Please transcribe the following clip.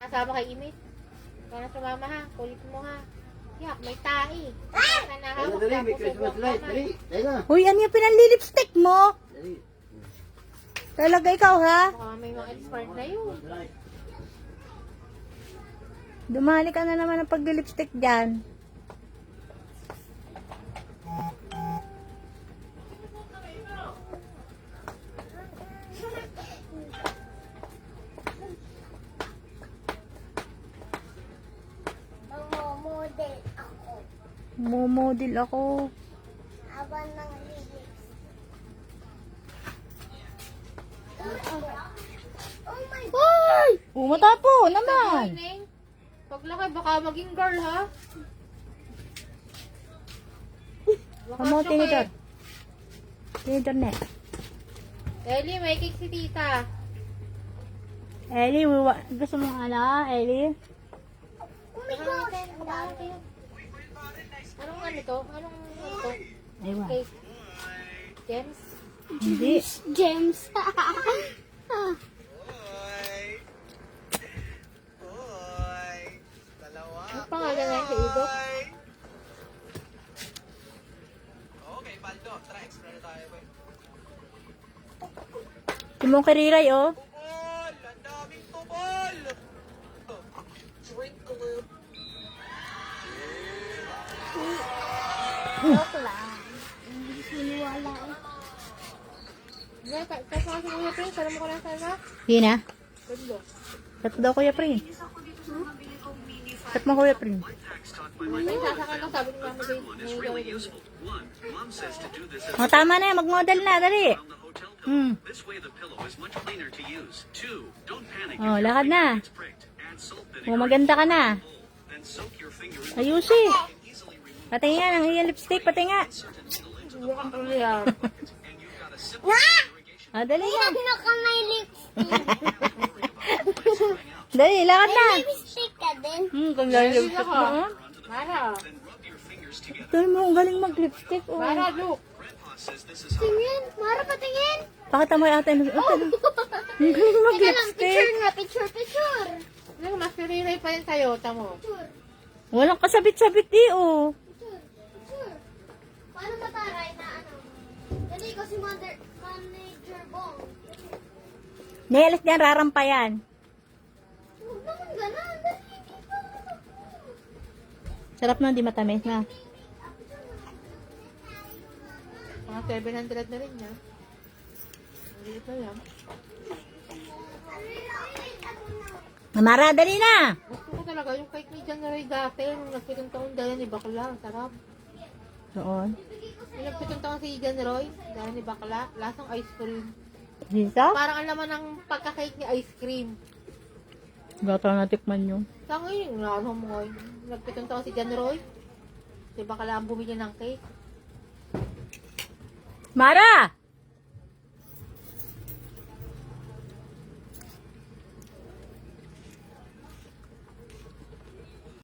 kasama kay Imit. Para sumama ha. Kulit mo ha. Yak, may tahi. Sana nahawak Dali, ka may po Christmas sa light. Dali, dali na. Uy, ano yung pinanlilipstick mo? Dali. Talaga ikaw, ha? Baka may mga expired na yun. Dali. Dumali ka na naman ng paglilipstick dyan. Mamomodel ako. Momodel ako. Habang ng lyrics. Oh my God! Ay! Umata po naman. Neng, paglaki baka maging girl ha. Baka Amo, siya tinidor. kay- Tinidor na. Ellie, may cake si tita. Ellie, gusto mo ano, Ellie? Oh my God! Anong ano to? Anong ano to? Aywan. Cake. Gems? Hindi. Gems. Ano pangalan na yung sa idok? Timong kariray, oh. Joke lang. Hindi siniwala eh. Hindi, kasi mga sinuha prince, alam mo ko lang sana? Yun na. Ganda. Kat daw, Kuya Prin. Kat mo, Kuya Prin. May sasakal lang sabi ni Mami Grace. May gawin. O, tama na yan. Mag-model na. Dali. Hmm. Oh, lakad na. Oh, maganda ka na. Ayusin. Pati nga, ang iyong lipstick. Pati nga. Mukhang tuloy yan. Wah! Ah, dali nga. Ano ka may lipstick? Dali, lakad na. May lipstick ka din. Kung galing Galing lipstick ako. mo. oh. Mara. Ito mo, ang galing mag-lipstick. Oh. Mara, look. Tingin. Mara patingin. Pakita mo yung atin. Oh, ang galing Teka lang. mag-lipstick. Picture nga. Picture, picture. Ano, mas nariray pa yan sa'yo, tamo. Picture. Walang kasabit-sabit eh, oh. Picture. Picture. Paano mataray na ano? Dali ko si Manager Bong. Nelas dyan, rarampa yan. Huwag naman ganun. Dali. Sarap na, di matamis na. Mga 700 na rin niya. Maliit na lang. Mara, dali na. Gusto ko talaga yung cake ni John Ray dati. Nung nagpitong taon dahil ni Bakla. Sarap. Doon. Nung nagpitong taon si John Roy dahil ni Bakla. Lasang ice cream. Dito? Parang ang laman ng pagka-cake ni ice cream. Gata na tikman nyo. Sa ngayon, ano mo ngayon? Nagpitong taon si John Roy. Si Bakla ang bumili ng cake. Mara!